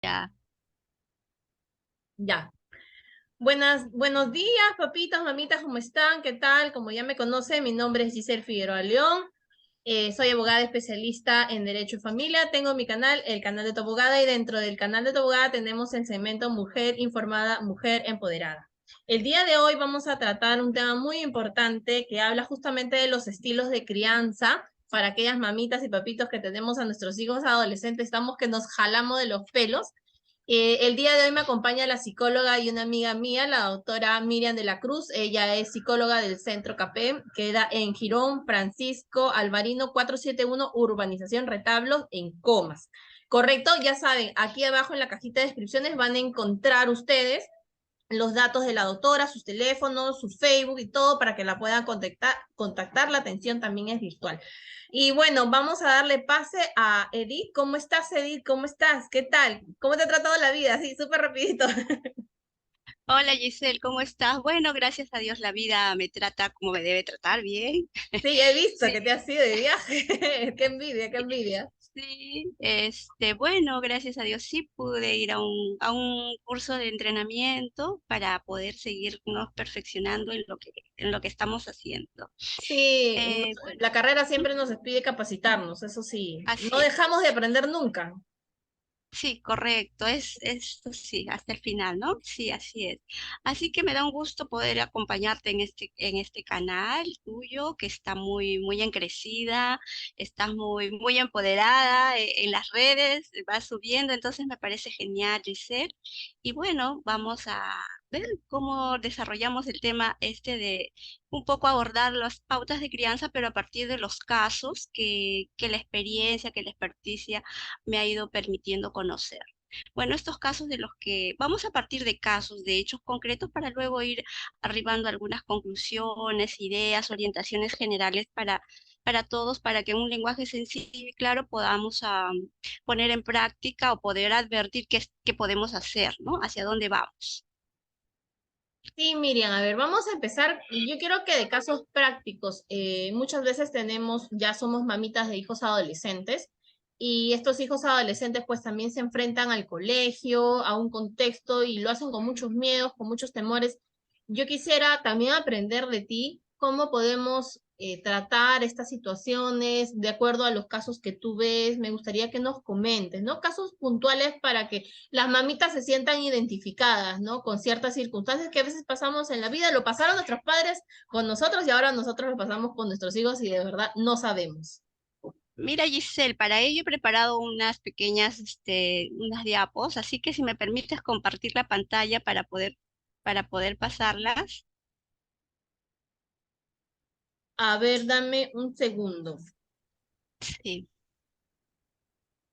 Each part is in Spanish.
Ya. Ya. Buenos días, papitas, mamitas, ¿cómo están? ¿Qué tal? Como ya me conocen, mi nombre es Giselle Figueroa León. Soy abogada especialista en Derecho y Familia. Tengo mi canal, el canal de tu abogada, y dentro del canal de tu abogada tenemos el segmento Mujer Informada, Mujer Empoderada. El día de hoy vamos a tratar un tema muy importante que habla justamente de los estilos de crianza para aquellas mamitas y papitos que tenemos a nuestros hijos adolescentes. Estamos que nos jalamos de los pelos. El día de hoy me acompaña la psicóloga y una amiga mía, la doctora Miriam de la Cruz. Ella es psicóloga del Centro CAPEM, queda en Girón Francisco Alvarino 471, Urbanización Retablos, en Comas. Correcto, ya saben, aquí abajo en la cajita de descripciones van a encontrar ustedes los datos de la doctora, sus teléfonos, su Facebook y todo para que la puedan contactar. La atención también es virtual. Y bueno, vamos a darle pase a Edith. ¿Cómo estás, Edith? ¿Cómo estás? ¿Qué tal? ¿Cómo te ha tratado la vida? Sí, súper rapidito. Hola Giselle, ¿cómo estás? Bueno, gracias a Dios la vida me trata como me debe tratar, bien. Sí, he visto que te Sí, has ido de viaje. Qué envidia, qué envidia. sí, bueno, gracias a Dios sí pude ir a un curso de entrenamiento para poder seguirnos perfeccionando en lo que estamos haciendo. Sí, Bueno, la carrera ¿mm? siempre nos pide capacitarnos, eso sí. No Así es. dejamos de aprender nunca. Sí, correcto, es sí, hasta el final, ¿no? Sí, así es. Así que me da un gusto poder acompañarte en este canal tuyo, que está muy, muy encrecida, estás muy, muy empoderada en las redes, vas subiendo, entonces me parece genial, Giselle. Y bueno, vamos a ver cómo desarrollamos el tema de un poco abordar las pautas de crianza, pero a partir de los casos que la experiencia, que la experticia me ha ido permitiendo conocer. Bueno, estos casos de los que vamos a partir de casos, de hechos concretos, para luego ir arribando a algunas conclusiones, ideas, orientaciones generales para todos, para que en un lenguaje sencillo y claro podamos poner en práctica o poder advertir qué podemos hacer, ¿no? Hacia dónde vamos. Sí, Miriam, a ver, vamos a empezar. Yo quiero que de casos prácticos, muchas veces ya somos mamitas de hijos adolescentes y estos hijos adolescentes pues también se enfrentan al colegio, a un contexto y lo hacen con muchos miedos, con muchos temores. Yo quisiera también aprender de ti cómo podemos tratar estas situaciones de acuerdo a los casos que tú ves. Me gustaría que nos comentes, ¿no? Casos puntuales para que las mamitas se sientan identificadas, ¿no? Con ciertas circunstancias que a veces pasamos en la vida, lo pasaron nuestros padres con nosotros y ahora nosotros lo pasamos con nuestros hijos y de verdad no sabemos. Mira, Giselle, para ello he preparado unas pequeñas, unas diapos, así que si me permites compartir la pantalla para poder pasarlas. A ver, dame un segundo. Sí,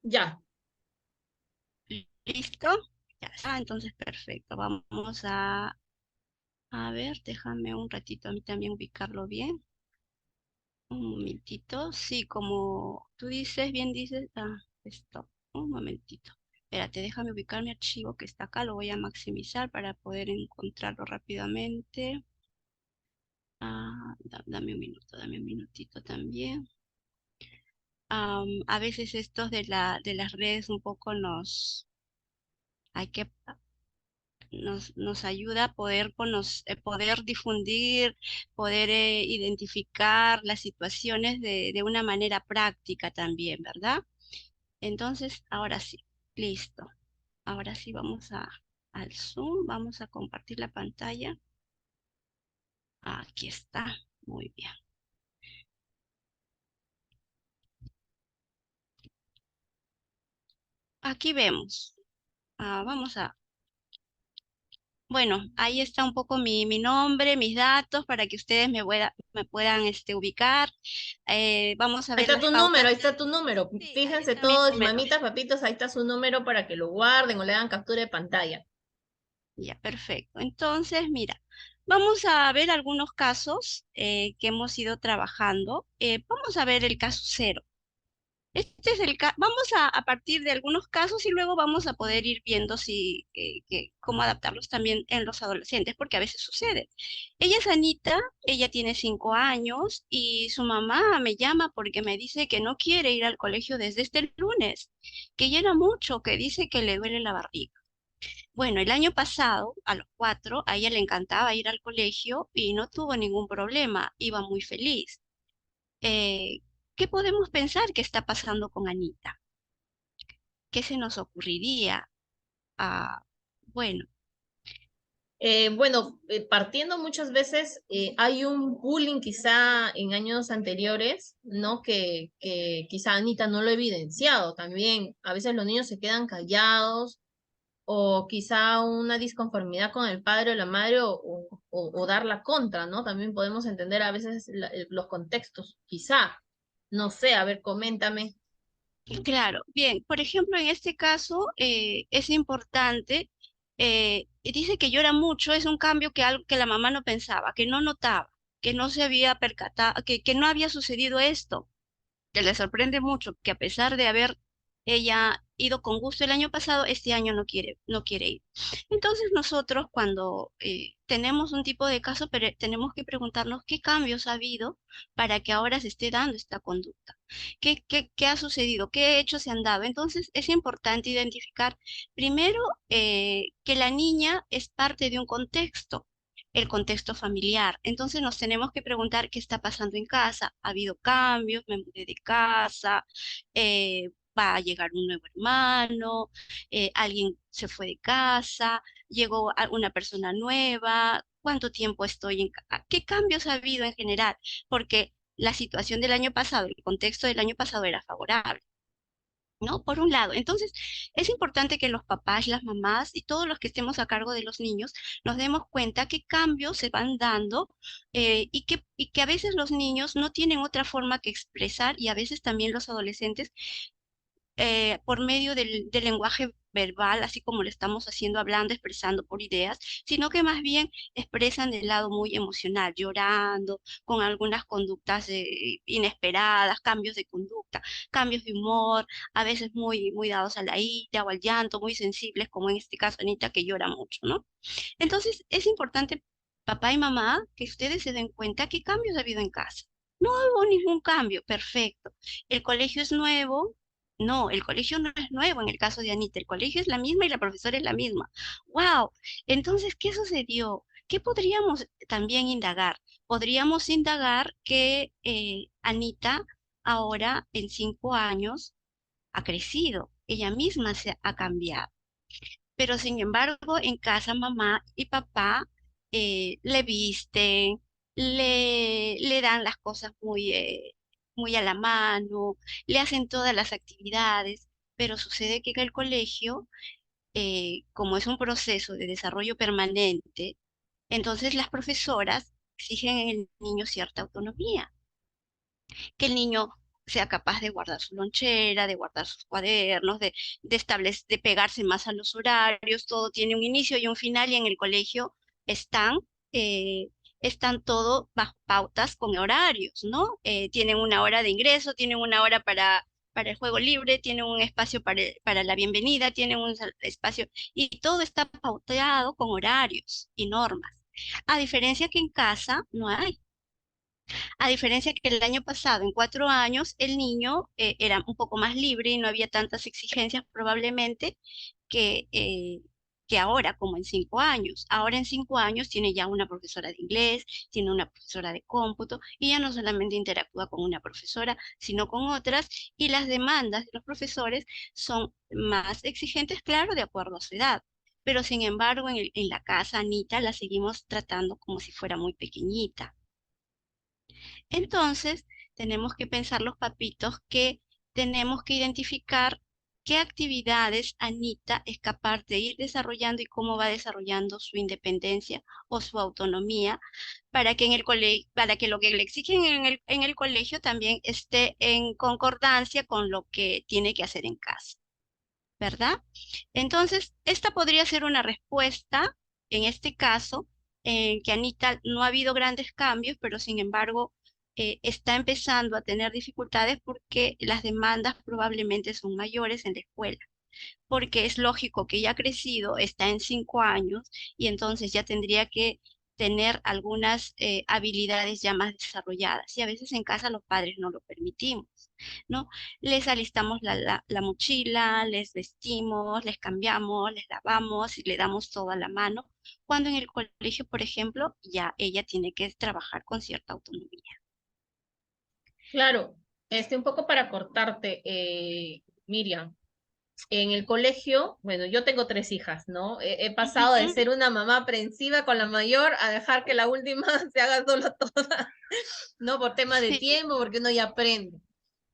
Ya. ¿listo? Ya está, entonces perfecto. Vamos a ver, déjame un ratito a mí también ubicarlo bien. Un momentito. Sí, como tú dices, bien dices, esto, un momentito. Espérate, déjame ubicar mi archivo que está acá, lo voy a maximizar para poder encontrarlo rápidamente. Dame un minuto, dame un minutito también. A veces estos de las redes un poco hay que nos ayuda a poder difundir, poder identificar las situaciones de una manera práctica también, ¿verdad? Entonces, ahora sí, listo. Ahora sí vamos al Zoom, vamos a compartir la pantalla. Aquí está, muy bien. Aquí vemos. Vamos a Bueno, ahí está un poco mi nombre, mis datos, para que ustedes me puedan ubicar. Vamos a Ahí ver está las tu número, pautas. ahí está tu número. Sí, ahí Fíjense está mi todos, número. mamitas, papitos, ahí está su número para que lo guarden o le hagan captura de pantalla. Ya, perfecto. Entonces, mira, vamos a ver algunos casos que hemos ido trabajando. Vamos a ver el caso cero. Vamos a partir de algunos casos y luego vamos a poder ir viendo si, cómo adaptarlos también en los adolescentes, porque a veces sucede. Ella es Anita, ella tiene 5 años y su mamá me llama porque me dice que no quiere ir al colegio desde este lunes, que llena mucho, que dice que le duele la barriga. Bueno, el año pasado, a los 4, a ella le encantaba ir al colegio y no tuvo ningún problema, iba muy feliz. Eh, ¿Qué podemos pensar que está pasando con Anita? ¿Qué se nos ocurriría? Ah, bueno, Bueno, partiendo muchas veces, hay un bullying quizá en años anteriores, ¿no? Que quizá Anita no lo ha evidenciado también. A veces los niños se quedan callados o quizá una disconformidad con el padre o la madre o dar la contra, ¿no? También podemos entender a veces los contextos, quizá. No sé, a ver, coméntame. claro. Bien, por ejemplo, en este caso es importante, y dice que llora mucho, es un cambio que algo que la mamá no pensaba, que no notaba, que no se había percatado, que no había sucedido esto, que le sorprende mucho, que a pesar de haber ella ido con gusto el año pasado, este año no quiere ir. Entonces nosotros cuando tenemos un tipo de caso, pero tenemos que preguntarnos qué cambios ha habido para que ahora se esté dando esta conducta. ¿Qué ha sucedido? ¿Qué hechos se han dado? Entonces es importante identificar primero que la niña es parte de un contexto, el contexto familiar. Entonces nos tenemos que preguntar qué está pasando en casa. ¿Ha habido cambios? ¿Me mudé de casa? ¿Va a llegar un nuevo hermano? ¿Alguien se fue de casa? ¿Llegó una persona nueva? ¿Cuánto tiempo estoy en casa? ¿Qué cambios ha habido en general? Porque la situación del año pasado, el contexto del año pasado era favorable. ¿No? Por un lado. Entonces, es importante que los papás, las mamás y todos los que estemos a cargo de los niños nos demos cuenta qué cambios se van dando y que a veces los niños no tienen otra forma que expresar y a veces también los adolescentes por medio del lenguaje verbal, así como lo estamos haciendo, hablando, expresando por ideas, sino que más bien expresan del lado muy emocional, llorando, con algunas conductas inesperadas, cambios de conducta, cambios de humor, a veces muy, muy dados a la ira o al llanto, muy sensibles, como en este caso Anita, que llora mucho, ¿no? Entonces, es importante, papá y mamá, que ustedes se den cuenta qué cambios ha habido en casa. No hubo ningún cambio, perfecto. El colegio es nuevo. No, el colegio no es nuevo en el caso de Anita. El colegio es la misma y la profesora es la misma. ¡Wow! Entonces, ¿qué sucedió? ¿Qué podríamos también indagar? Podríamos indagar que Anita ahora en 5 años ha crecido. Ella misma se ha cambiado, pero sin embargo en casa mamá y papá le visten, le dan las cosas muy, muy a la mano, le hacen todas las actividades, pero sucede que en el colegio, como es un proceso de desarrollo permanente, entonces las profesoras exigen en el niño cierta autonomía, que el niño sea capaz de guardar su lonchera, de guardar sus cuadernos, de establecer, de pegarse más a los horarios, todo tiene un inicio y un final y en el colegio están, eh, están todo bajo pautas con horarios, ¿no? Tienen una hora de ingreso, tienen una hora para el juego libre, tienen un espacio para la bienvenida, tienen un espacio y todo está pauteado con horarios y normas. A diferencia que en casa no hay. A diferencia que el año pasado, en 4 años, el niño era un poco más libre y no había tantas exigencias probablemente que, eh, que ahora, como en 5 años. Ahora en 5 años tiene ya una profesora de inglés, tiene una profesora de cómputo y ya no solamente interactúa con una profesora, sino con otras y las demandas de los profesores son más exigentes, claro, de acuerdo a su edad. Pero sin embargo, en la casa, Anita la seguimos tratando como si fuera muy pequeñita. Entonces, tenemos que pensar los papitos que tenemos que identificar qué actividades Anita es capaz de ir desarrollando y cómo va desarrollando su independencia o su autonomía para que en el para que lo que le exigen en el colegio también esté en concordancia con lo que tiene que hacer en casa, ¿verdad? Entonces, esta podría ser una respuesta en este caso en que Anita no ha habido grandes cambios, pero sin embargo está empezando a tener dificultades porque las demandas probablemente son mayores en la escuela, porque es lógico que ya ha crecido, está en 5 años y entonces ya tendría que tener algunas habilidades ya más desarrolladas y a veces en casa los padres no lo permitimos, ¿no? Les alistamos la mochila, les vestimos, les cambiamos, les lavamos y le damos todo a la mano, cuando en el colegio, por ejemplo, ya ella tiene que trabajar con cierta autonomía. Claro, un poco para cortarte, Miriam. En el colegio, bueno, yo tengo 3 hijas, ¿no? He pasado de Ujú. ser una mamá aprensiva con la mayor a dejar que la última se haga solo toda, ¿no? Por tema de Sí, tiempo, porque uno ya aprende.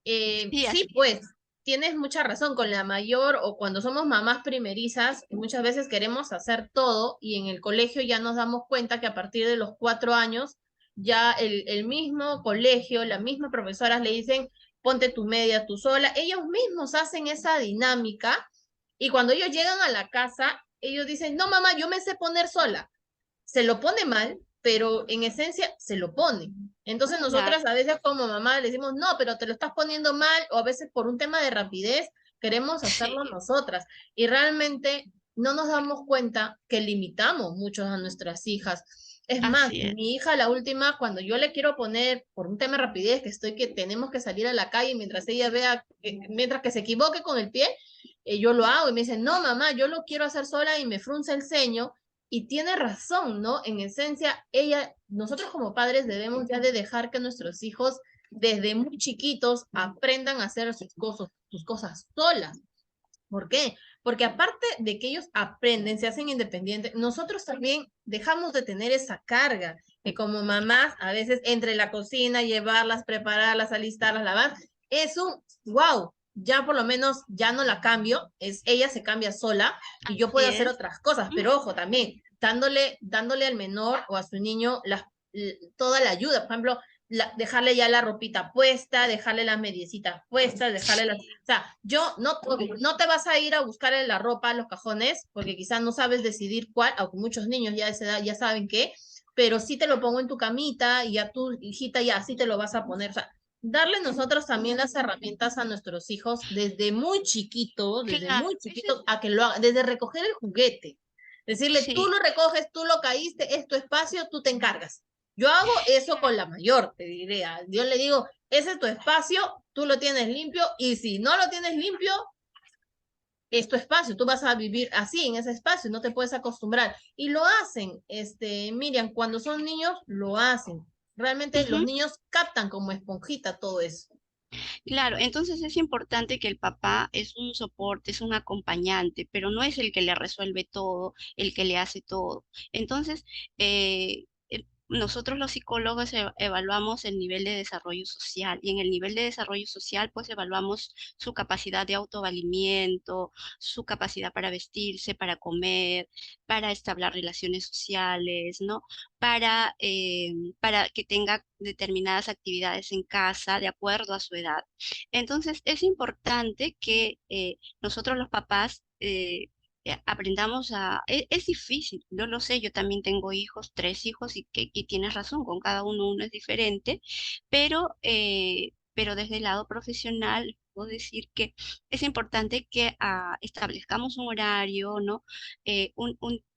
sí, Sí, así pues, es. tienes mucha razón, con la mayor o cuando somos mamás primerizas, muchas veces queremos hacer todo y en el colegio ya nos damos cuenta que a partir de los 4 años, ya el mismo colegio, las mismas profesoras le dicen, ponte tu media tú sola, ellos mismos hacen esa dinámica y cuando ellos llegan a la casa, ellos dicen, no mamá, yo me sé poner sola, se lo pone mal, pero en esencia se lo pone. Entonces Claro, nosotras a veces como mamá le decimos, no, pero te lo estás poniendo mal, o a veces por un tema de rapidez queremos hacerlo sí, nosotras. Y realmente no nos damos cuenta que limitamos mucho a nuestras hijas. Es más, así es. mi hija, la última, cuando yo le quiero poner por un tema de rapidez, que estoy que tenemos que salir a la calle mientras ella vea, mientras que se equivoque con el pie, yo lo hago y me dice, no, mamá, yo lo quiero hacer sola y me frunce el ceño y tiene razón, ¿no? En esencia, nosotros como padres debemos ya de dejar que nuestros hijos desde muy chiquitos aprendan a hacer sus cosas solas. ¿Por qué? Porque aparte de que ellos aprenden, se hacen independientes, nosotros también dejamos de tener esa carga que como mamás a veces entre la cocina, llevarlas, prepararlas, alistarlas, lavar, es un wow, ya por lo menos ya no la cambio, ella se cambia sola y yo puedo Así hacer es. otras cosas, pero ojo también, dándole al menor o a su niño toda la ayuda, por ejemplo, dejarle ya la ropita puesta, dejarle las mediecitas puestas, dejarle las... Sí, O sea, no te vas a ir a buscar la ropa a los cajones, porque quizás no sabes decidir cuál, aunque muchos niños ya de esa edad ya saben qué, pero sí te lo pongo en tu camita y a tu hijita ya así te lo vas a poner. O sea, darle nosotros también las herramientas a nuestros hijos desde claro, muy ese chiquitos, a que lo hagan, desde recoger el juguete. Decirle, tú sí, lo recoges, tú lo caíste, es tu espacio, tú te encargas. Yo hago eso con claro, la mayor, te diré. Yo le digo, ese es tu espacio, tú lo tienes limpio y si no lo tienes limpio, es tu espacio, tú vas a vivir así en ese espacio, no te puedes acostumbrar. Y lo hacen, Miriam, cuando son niños, lo hacen. Realmente los ujú, niños captan como esponjita todo eso. claro. Entonces es importante que el papá es un soporte, es un acompañante, pero no es el que le resuelve todo, el que le hace todo. Entonces, nosotros los psicólogos evaluamos el nivel de desarrollo social y en el nivel de desarrollo social pues evaluamos su capacidad de autovalimiento, su capacidad para vestirse, para comer, para establecer relaciones sociales, ¿no? Para que tenga determinadas actividades en casa de acuerdo a su edad. Entonces, es importante que nosotros los papás aprendamos Es difícil, yo lo sé, yo también tengo hijos, 3 hijos, y tienes razón, con cada uno es diferente, pero desde el lado profesional puedo decir que es importante que establezcamos un horario, ¿no?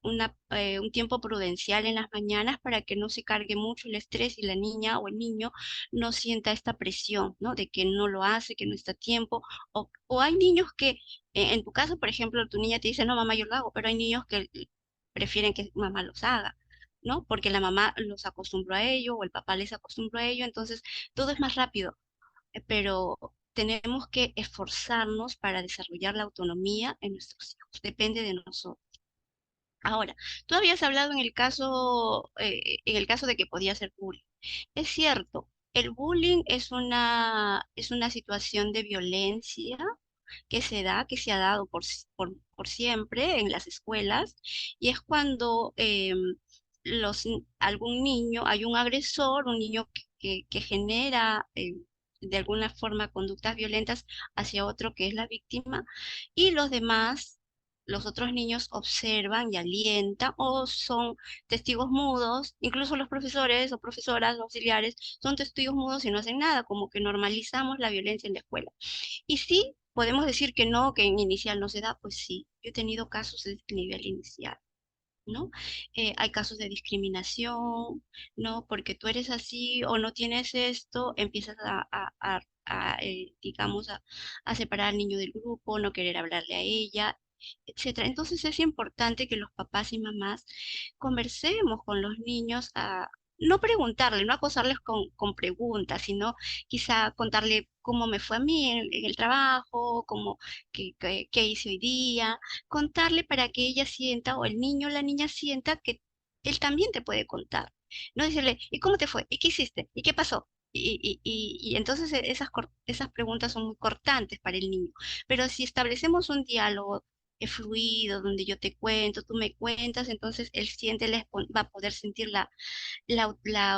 Un tiempo prudencial en las mañanas para que no se cargue mucho el estrés y la niña o el niño no sienta esta presión, ¿no? De que no lo hace, que no está a tiempo, o hay niños que, en tu caso, por ejemplo, tu niña te dice, no, mamá, yo lo hago, pero hay niños que prefieren que mamá los haga, ¿no? Porque la mamá los acostumbró a ello o el papá les acostumbró a ello, entonces todo es más rápido, pero tenemos que esforzarnos para desarrollar la autonomía en nuestros hijos, depende de nosotros. Ahora, tú habías hablado en el caso de que podía ser bullying. Es cierto, el bullying es una situación de violencia que se da, que se ha dado por siempre en las escuelas, y es cuando algún niño, hay un agresor, un niño que genera de alguna forma conductas violentas hacia otro que es la víctima, y los demás. los otros niños observan y alientan o son testigos mudos, incluso los profesores o profesoras auxiliares son testigos mudos y no hacen nada, como que normalizamos la violencia en la escuela. Y sí, podemos decir que no, que en inicial no se da, pues sí, yo he tenido casos de nivel inicial. ¿No? Hay casos de discriminación, ¿no? Porque tú eres así o no tienes esto, empiezas digamos, a separar al niño del grupo, no querer hablarle a ella, etcétera. Entonces es importante que los papás y mamás conversemos con los niños a no preguntarle, no acosarles con preguntas, sino quizá contarle cómo me fue a mí en el trabajo, cómo, qué hice hoy día, contarle para que ella sienta, o el niño o la niña sienta que él también te puede contar. No decirle, ¿y cómo te fue? ¿Y qué hiciste? ¿Y qué pasó? Y entonces esas preguntas son muy cortantes para el niño. Pero si establecemos un diálogo fluido, donde yo te cuento, tú me cuentas, entonces él siente, va a poder sentir la, la,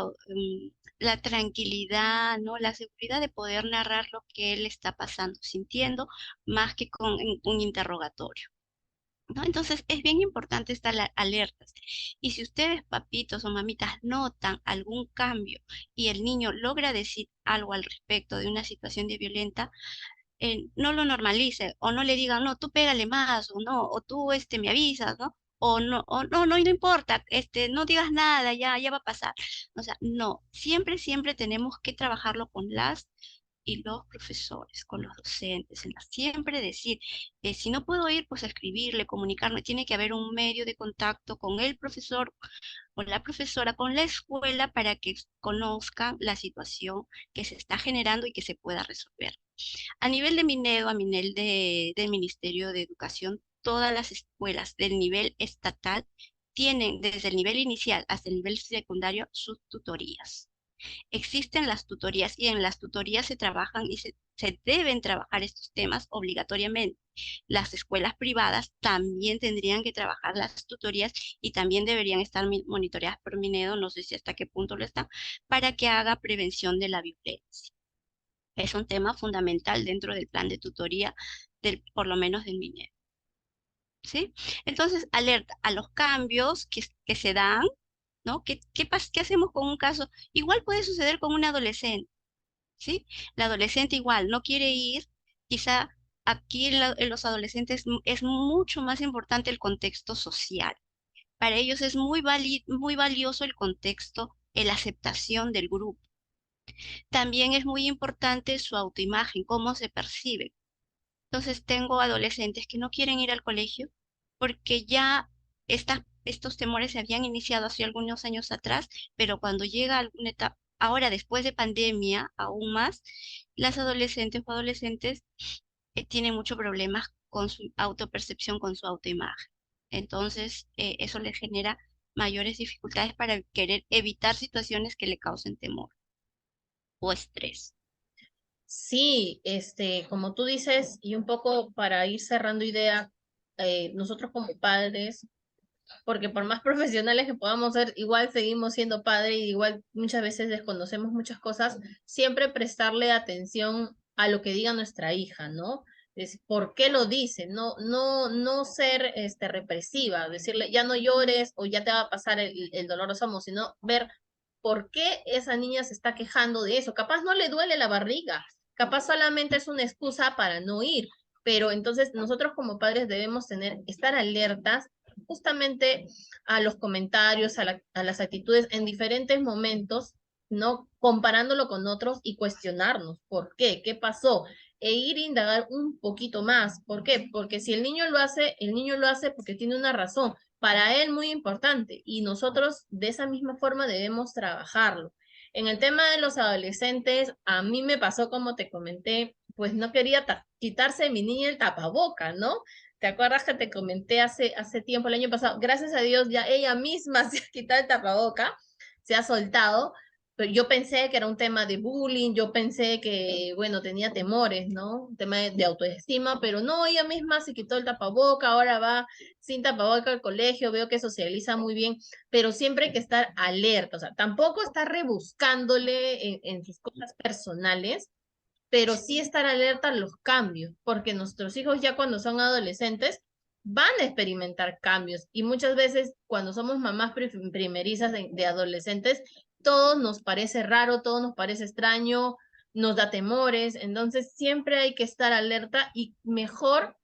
mm, la tranquilidad, ¿no? La seguridad de poder narrar lo que él está pasando, sintiendo, más que con un interrogatorio. ¿No? Entonces es bien importante estar alertas. Y si ustedes, papitos o mamitas, notan algún cambio y el niño logra decir algo al respecto de una situación de violenta, no lo normalice o no le digan, no, tú pégale más o no, o tú me avisas, ¿no? O no, no, no importa, no digas nada, ya va a pasar. O sea, no, siempre, siempre tenemos que trabajarlo con las y los profesores, con los docentes, siempre decir, si no puedo ir, pues a escribirle, comunicarme, tiene que haber un medio de contacto con el profesor, con la profesora, con la escuela, para que conozcan la situación que se está generando y que se pueda resolver. A nivel de Minedo, a nivel del Ministerio de Educación, todas las escuelas del nivel estatal tienen desde el nivel inicial hasta el nivel secundario sus tutorías. Existen las tutorías y en las tutorías se trabajan y se deben trabajar estos temas obligatoriamente. Las escuelas privadas también tendrían que trabajar las tutorías y también deberían estar monitoreadas por Minedo, no sé si hasta qué punto lo están, para que haga prevención de la violencia. Es un tema fundamental dentro del plan de tutoría por lo menos del minero, ¿sí? Entonces, alerta a los cambios que se dan, ¿no? ¿Qué hacemos con un caso? Igual puede suceder con un adolescente, ¿sí? La adolescente igual no quiere ir, quizá aquí en los adolescentes es mucho más importante el contexto social. Para ellos es muy valioso el contexto, la aceptación del grupo. También es muy importante su autoimagen, cómo se percibe. Entonces tengo adolescentes que no quieren ir al colegio porque ya estos temores se habían iniciado hace algunos años atrás, pero cuando llega alguna etapa, ahora después de pandemia, aún más, las adolescentes o adolescentes tienen muchos problemas con su autopercepción, con su autoimagen. Entonces, eso les genera mayores dificultades para querer evitar situaciones que le causen temor o estrés. Sí, como tú dices, y un poco para ir cerrando idea, nosotros como padres, porque por más profesionales que podamos ser, igual seguimos siendo padres y igual muchas veces desconocemos muchas cosas, siempre prestarle atención a lo que diga nuestra hija, ¿no? Es por qué lo dice, no ser represiva, decirle ya no llores o ya te va a pasar el doloroso, sino ver por qué esa niña se está quejando de eso. Capaz no le duele la barriga, capaz solamente es una excusa para no ir, pero entonces nosotros como padres debemos estar alertas justamente a los comentarios, a las actitudes en diferentes momentos, ¿no? Comparándolo con otros y cuestionarnos, ¿por qué? ¿Qué pasó? E ir a indagar un poquito más. ¿Por qué? Porque si el niño lo hace porque tiene una razón, para él muy importante, y nosotros de esa misma forma debemos trabajarlo. En el tema de los adolescentes, a mí me pasó, como te comenté, pues no quería quitarse mi niña el tapaboca, ¿no? ¿Te acuerdas que te comenté hace tiempo, el año pasado? Gracias a Dios, ya ella misma se ha quitado el tapaboca, se ha soltado, pero yo pensé que era un tema de bullying, yo pensé que, bueno, tenía temores, ¿no? Un tema de autoestima, pero no, ella misma se quitó el tapaboca, ahora va sin tapaboca al colegio, veo que socializa muy bien, pero siempre hay que estar alerta, o sea, tampoco estar rebuscándole en sus cosas personales, pero sí estar alerta a los cambios, porque nuestros hijos ya cuando son adolescentes van a experimentar cambios y muchas veces cuando somos mamás primerizas de adolescentes, todo nos parece raro, todo nos parece extraño, nos da temores, entonces siempre hay que estar alerta y mejor,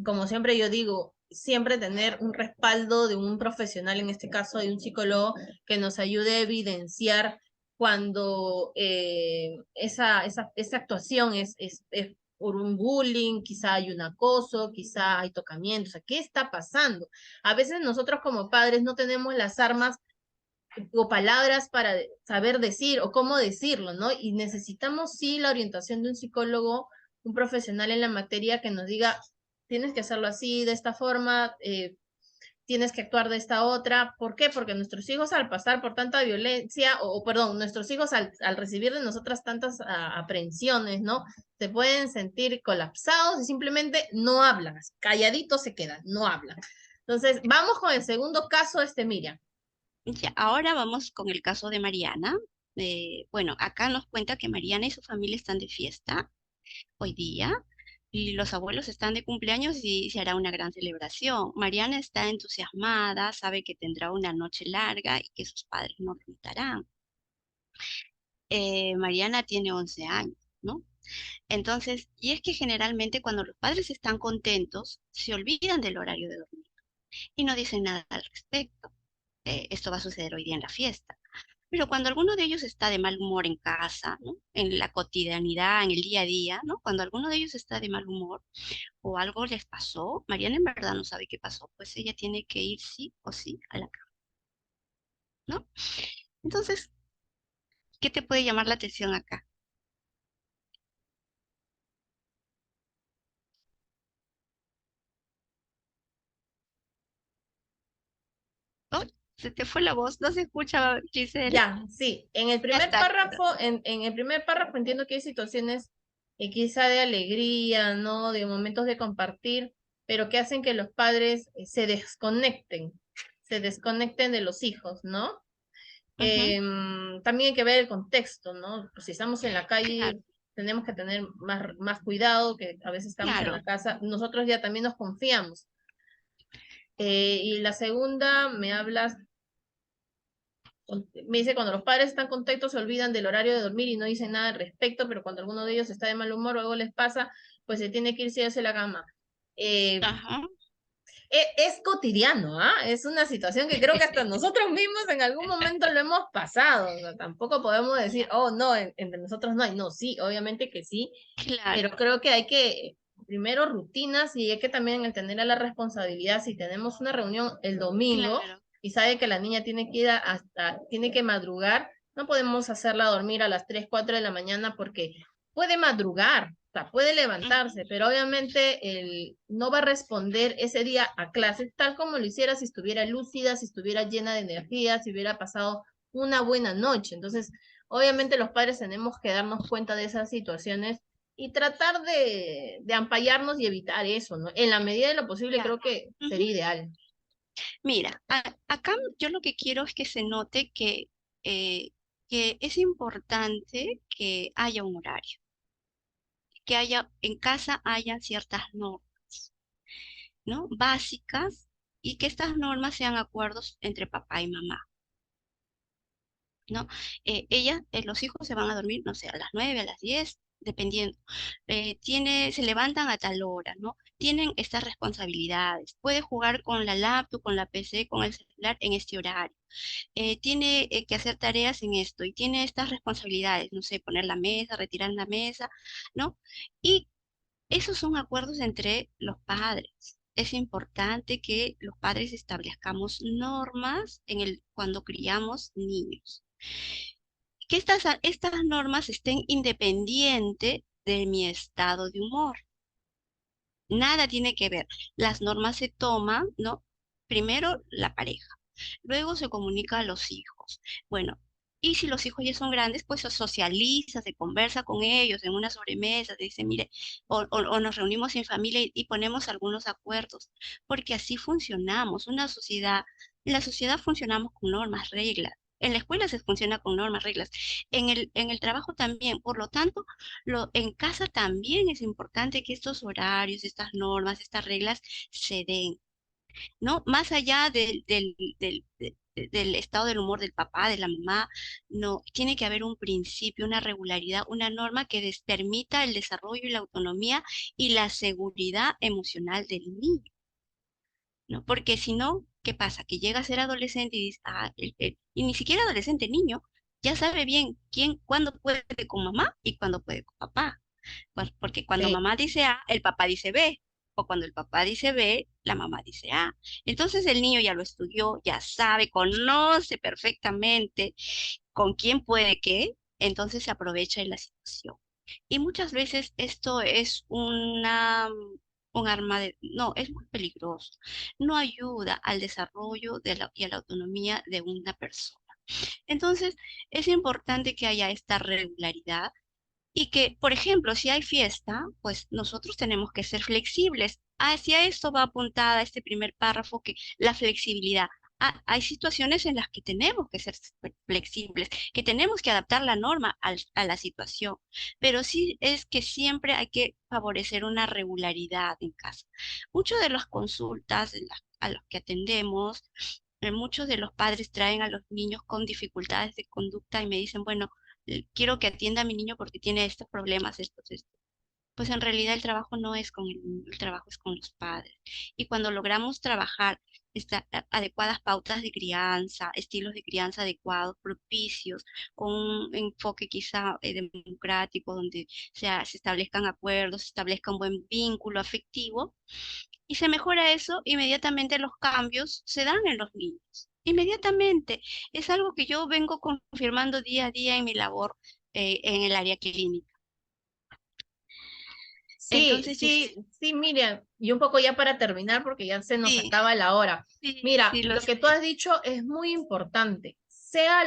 como siempre yo digo, siempre tener un respaldo de un profesional, en este caso de un psicólogo, que nos ayude a evidenciar cuando esa actuación es por un bullying, quizá hay un acoso, quizá hay tocamientos, o sea, ¿qué está pasando? A veces nosotros como padres no tenemos las armas o palabras para saber decir o cómo decirlo, ¿no? Y necesitamos sí la orientación de un psicólogo, un profesional en la materia que nos diga, tienes que hacerlo así, de esta forma, tienes que actuar de esta otra. ¿Por qué? Porque nuestros hijos al pasar por tanta violencia, perdón, nuestros hijos al recibir de nosotras tantas aprehensiones, ¿no? Se pueden sentir colapsados y simplemente no hablan, calladitos se quedan, no hablan. Entonces, vamos con el segundo caso, Miriam. Ya, ahora vamos con el caso de Mariana. Bueno, acá nos cuenta que Mariana y su familia están de fiesta hoy día y los abuelos están de cumpleaños y se hará una gran celebración. Mariana está entusiasmada, sabe que tendrá una noche larga y que sus padres no faltarán. Mariana tiene 11 años, ¿no? Entonces, y es que generalmente cuando los padres están contentos, se olvidan del horario de dormir y no dicen nada al respecto. Esto va a suceder hoy día en la fiesta. Pero cuando alguno de ellos está de mal humor en casa, ¿no? En la cotidianidad, en el día a día, ¿no? Cuando alguno de ellos está de mal humor o algo les pasó, Mariana en verdad no sabe qué pasó, pues ella tiene que ir sí o sí a la cama, ¿no? Entonces, ¿qué te puede llamar la atención acá? Oh, se te fue la voz, no se escucha, Giselle. Ya, sí. En el Ya primer está, párrafo, perdón. en el primer párrafo entiendo que hay situaciones quizá de alegría, ¿no? De momentos de compartir, pero que hacen que los padres se desconecten de los hijos, ¿no? Ujú, También hay que ver el contexto, ¿no? Pues si estamos en la claro, calle, tenemos que tener más cuidado, que a veces estamos en la claro. casa, nosotros ya también nos confiamos. Y la segunda, me dice, cuando los padres están contentos se olvidan del horario de dormir y no dicen nada al respecto, pero cuando alguno de ellos está de mal humor o algo les pasa, pues se tiene que irse a hacerse la cama. Eh, Ajá. es cotidiano, ¿ah? Es una situación que creo que hasta nosotros mismos en algún momento lo hemos pasado. O sea, tampoco podemos decir, Ya, oh, no, entre nosotros no hay. No, sí, obviamente que sí, claro, pero creo que hay que, primero, rutinas y hay que también tener a la responsabilidad. Si tenemos una reunión el domingo claro. y sabe que la niña tiene que ir tiene que madrugar, no podemos hacerla dormir a las 3 4 de la mañana porque puede madrugar, o sea, puede Ujú, levantarse, pero obviamente no va a responder ese día a clases tal como lo hiciera si estuviera lúcida, si estuviera llena de energía, si hubiera pasado una buena noche. Entonces, obviamente los padres tenemos que darnos cuenta de esas situaciones y tratar de ampallarnos y evitar eso, ¿no? En la medida de lo posible claro. creo que Ujú. sería ideal. Mira, acá yo lo que quiero es que se note eh, que es importante que haya un horario, que haya en casa haya ciertas normas, ¿no? Básicas y que estas normas sean acuerdos entre papá y mamá, ¿no? Los hijos se van a dormir, no sé, a las 9, a las 10, dependiendo. Se levantan a tal hora, ¿no? Tienen estas responsabilidades. Puede jugar con la laptop, con la PC, con el celular en este horario. Tiene que hacer tareas en esto y tiene estas responsabilidades, no sé, poner la mesa, retirar la mesa, ¿no? Y esos son acuerdos entre los padres. Es importante que los padres establezcamos normas cuando criamos niños. Que estas normas estén independientes de mi estado de humor. Nada tiene que ver. Las normas se toman, ¿no? Primero la pareja, luego se comunica a los hijos. Bueno, y si los hijos ya son grandes, pues se socializa, se conversa con ellos en una sobremesa, se dice, mire, o nos reunimos en familia y ponemos algunos acuerdos, porque así funcionamos. En la sociedad funcionamos con normas, reglas. En la escuela se funciona con normas, reglas. En el trabajo también. Por lo tanto, en casa también es importante que estos horarios, estas normas, estas reglas se den, ¿no? Más allá del estado del humor del papá, de la mamá, no, tiene que haber un principio, una regularidad, una norma que permita el desarrollo y la autonomía y la seguridad emocional del niño, ¿no? Porque si no, ¿qué pasa? Que llega a ser adolescente y dice, y ni siquiera adolescente, niño, ya sabe bien cuándo puede con mamá y cuándo puede con papá. Porque cuando Sí. mamá dice A, el papá dice B, o cuando el papá dice B, la mamá dice A. Entonces el niño ya lo estudió, ya sabe, conoce perfectamente con quién puede qué, entonces se aprovecha de la situación. Y muchas veces esto es un arma no, es muy peligroso. No ayuda al desarrollo y a la autonomía de una persona. Entonces, es importante que haya esta regularidad y que, por ejemplo, si hay fiesta, pues nosotros tenemos que ser flexibles. Hacia esto va apuntada este primer párrafo, que la flexibilidad. Hay situaciones en las que tenemos que ser flexibles, que tenemos que adaptar la norma a la situación, pero sí es que siempre hay que favorecer una regularidad en casa. Muchas de las consultas a las que atendemos, muchos de los padres traen a los niños con dificultades de conducta y me dicen, bueno, quiero que atienda a mi niño porque tiene estos problemas, estos. Pues en realidad el trabajo no es con el niño, el trabajo es con los padres. Y cuando logramos trabajar adecuadas pautas de crianza, estilos de crianza adecuados, propicios, con un enfoque quizá democrático, donde se establezcan acuerdos, se establezca un buen vínculo afectivo, y se mejora eso, inmediatamente los cambios se dan en los niños. Inmediatamente. Es algo que yo vengo confirmando día a día en mi labor en el área clínica. Sí, Entonces, sí, sí, Miriam, y un poco ya para terminar, porque ya se nos sí, acaba la hora. sí, Mira, sí, lo lo que tú sé. has dicho es muy importante. Sea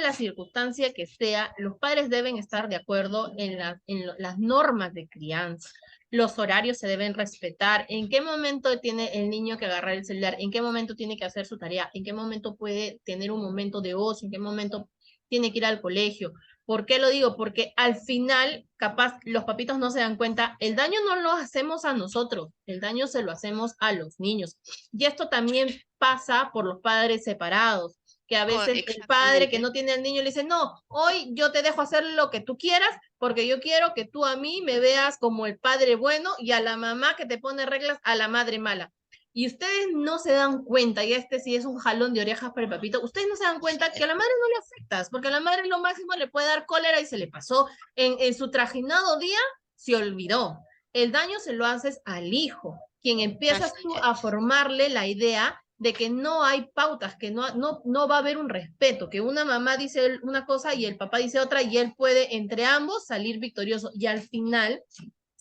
la circunstancia que sea, los padres deben estar de acuerdo en las normas de crianza. Los horarios se deben respetar. ¿En qué momento tiene el niño que agarrar el celular? ¿En qué momento tiene que hacer su tarea? ¿En qué momento puede tener un momento de ocio? ¿En qué momento tiene que ir al colegio? ¿Por qué lo digo? Porque al final, capaz, los papitos no se dan cuenta, el daño no lo hacemos a nosotros, el daño se lo hacemos a los niños. Y esto también pasa por los padres separados, que a veces el padre que Exactamente. no tiene al niño le dice, no, hoy yo te dejo hacer lo que tú quieras, porque yo quiero que tú a mí me veas como el padre bueno y a la mamá que te pone reglas, a la madre mala. Y ustedes no se dan cuenta, y este sí es un jalón de orejas para el papito, ustedes no se dan cuenta que a la madre no le afectas, porque a la madre lo máximo le puede dar cólera y se le pasó. En su trajinado día se olvidó. El daño se lo haces al hijo, quien empiezas Así tú a es. formarle la idea de que no hay pautas, que no va a haber un respeto, que una mamá dice una cosa y el papá dice otra y él puede entre ambos salir victorioso. Y al final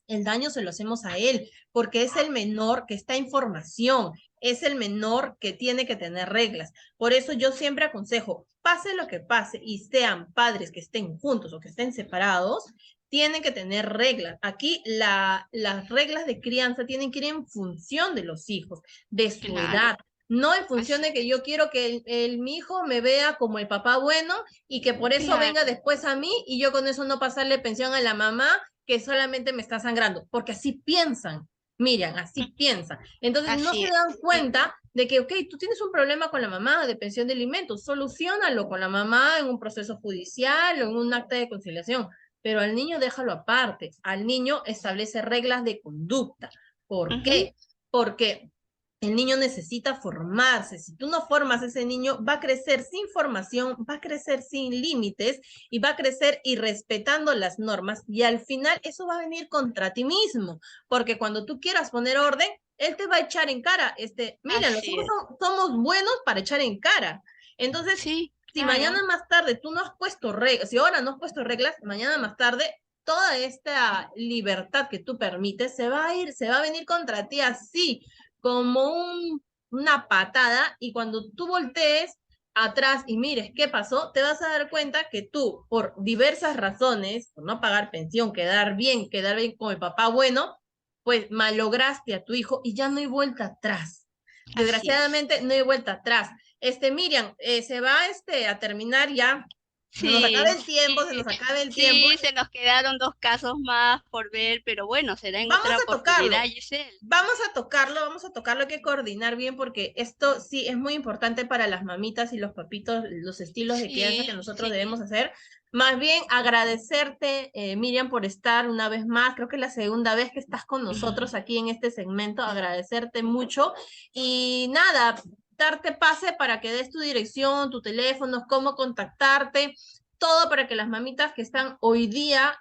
el daño se lo hacemos a él, porque es el menor que está en formación, es el menor que tiene que tener reglas. Por eso yo siempre aconsejo, pase lo que pase y sean padres que estén juntos o que estén separados, tienen que tener reglas. Aquí las reglas de crianza tienen que ir en función de los hijos, de su Claro, edad. No en función así de que yo es. quiero que mi hijo me vea como el papá bueno y que por eso venga Claro, después a mí y yo con eso no pasarle pensión a la mamá que solamente me está sangrando, porque así piensan, Miriam, así ujú, piensan. Entonces no así se es. dan cuenta de que, ok, tú tienes un problema con la mamá de pensión de alimentos, solucionalo con la mamá en un proceso judicial o en un acta de conciliación, pero al niño déjalo aparte, al niño establece reglas de conducta. ¿Por Ujú, qué? Porque el niño necesita formarse. Si tú no formas a ese niño, va a crecer sin formación, va a crecer sin límites y va a crecer irrespetando las normas y al final eso va a venir contra ti mismo, porque cuando tú quieras poner orden, él te va a echar en cara, mira, los así hijos es. somos buenos para echar en cara. Entonces, Sí, si mañana claro. más tarde tú no has puesto reglas, si ahora no has puesto reglas, mañana más tarde toda esta libertad que tú permites se va a ir, se va a venir contra ti así, como una patada, y cuando tú voltees atrás y mires qué pasó, te vas a dar cuenta que tú, por diversas razones, por no pagar pensión, quedar bien con el papá bueno, pues malograste a tu hijo y ya no hay vuelta atrás. Así es. Desgraciadamente no hay vuelta atrás. Miriam, se va a terminar ya. Se nos acaba Sí, el tiempo, se nos acaba el tiempo. sí, se nos quedaron dos casos más por ver, pero bueno, será en Vamos otra a tocarlo. oportunidad, Giselle. Vamos a tocarlo, hay que coordinar bien porque esto sí es muy importante para las mamitas y los papitos, los estilos de crianza Sí, que nosotros debemos sí. hacer. Más bien agradecerte, Miriam, por estar una vez más. Creo que es la segunda vez que estás con nosotros aquí en este segmento. Agradecerte mucho. Y nada, darte pase para que des tu dirección, tu teléfono, cómo contactarte, todo para que las mamitas que están hoy día,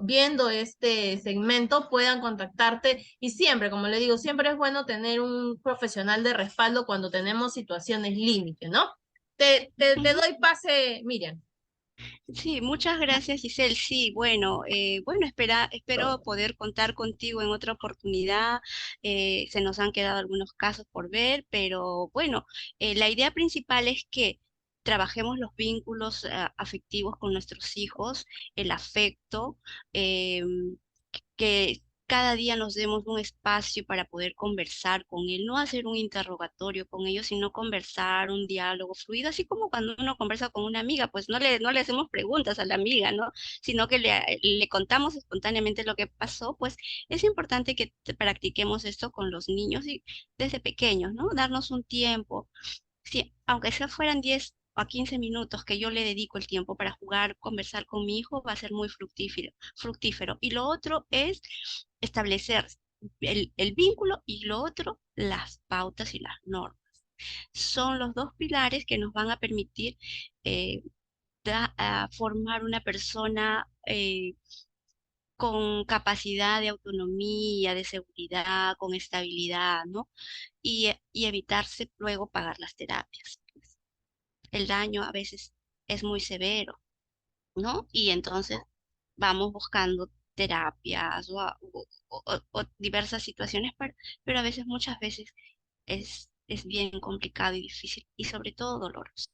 viendo este segmento, puedan contactarte. Y siempre, como le digo, siempre es bueno tener un profesional de respaldo cuando tenemos situaciones límite, ¿no? Te Ujú. doy pase, Miriam. Sí, muchas gracias, Giselle. Sí, bueno, bueno, espero poder contar contigo en otra oportunidad. Se nos han quedado algunos casos por ver, pero bueno, la idea principal es que trabajemos los vínculos afectivos con nuestros hijos, el afecto, que cada día nos demos un espacio para poder conversar con él, no hacer un interrogatorio con ellos, sino conversar, un diálogo fluido, así como cuando uno conversa con una amiga, pues no le hacemos preguntas a la amiga, ¿no? Sino que le contamos espontáneamente lo que pasó, pues es importante que practiquemos esto con los niños y desde pequeños, ¿no? Darnos un tiempo. Sí, aunque sea fueran 10 a 15 minutos que yo le dedico el tiempo para jugar, conversar con mi hijo, va a ser muy fructífero. Y lo otro es establecer el vínculo y lo otro, las pautas y las normas. Son los dos pilares que nos van a permitir eh, formar una persona con capacidad de autonomía, de seguridad, con estabilidad, ¿no? Y evitarse luego pagar las terapias. El daño a veces es muy severo, ¿no? Y entonces vamos buscando terapias o diversas situaciones, pero a veces, muchas veces es bien complicado y difícil y sobre todo doloroso.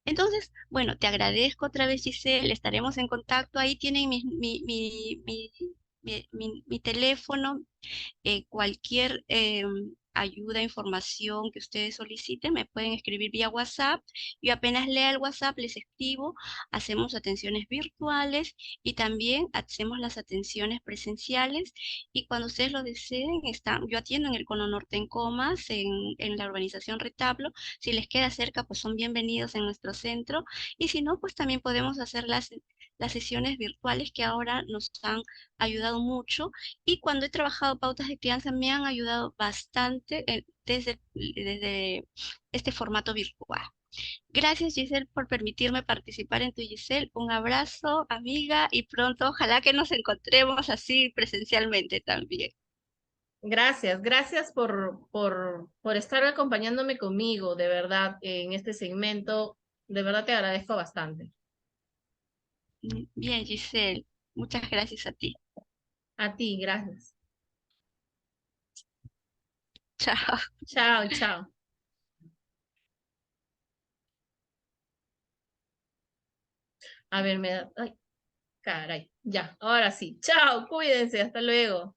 Entonces, bueno, te agradezco otra vez, Giselle, estaremos en contacto. Ahí tienen mi teléfono, cualquier ayuda, información que ustedes soliciten, me pueden escribir vía WhatsApp. Yo apenas lea el WhatsApp, les escribo, hacemos atenciones virtuales y también hacemos las atenciones presenciales. Y cuando ustedes lo deseen, yo atiendo en el Cono Norte en Comas, en la urbanización Retablo. Si les queda cerca, pues son bienvenidos en nuestro centro. Y si no, pues también podemos hacer las sesiones virtuales que ahora nos han ayudado mucho y cuando he trabajado pautas de crianza me han ayudado bastante desde este formato virtual. Gracias, Giselle, por permitirme participar en tu Giselle. Un abrazo, amiga, y pronto ojalá que nos encontremos así presencialmente también. Gracias, gracias por estar acompañándome conmigo, de verdad, en este segmento. De verdad te agradezco bastante. Bien, Giselle, muchas gracias a ti. A ti, gracias. Chao. Chao, chao. A ver, ay, caray. Ya, ahora sí. Chao, cuídense, hasta luego.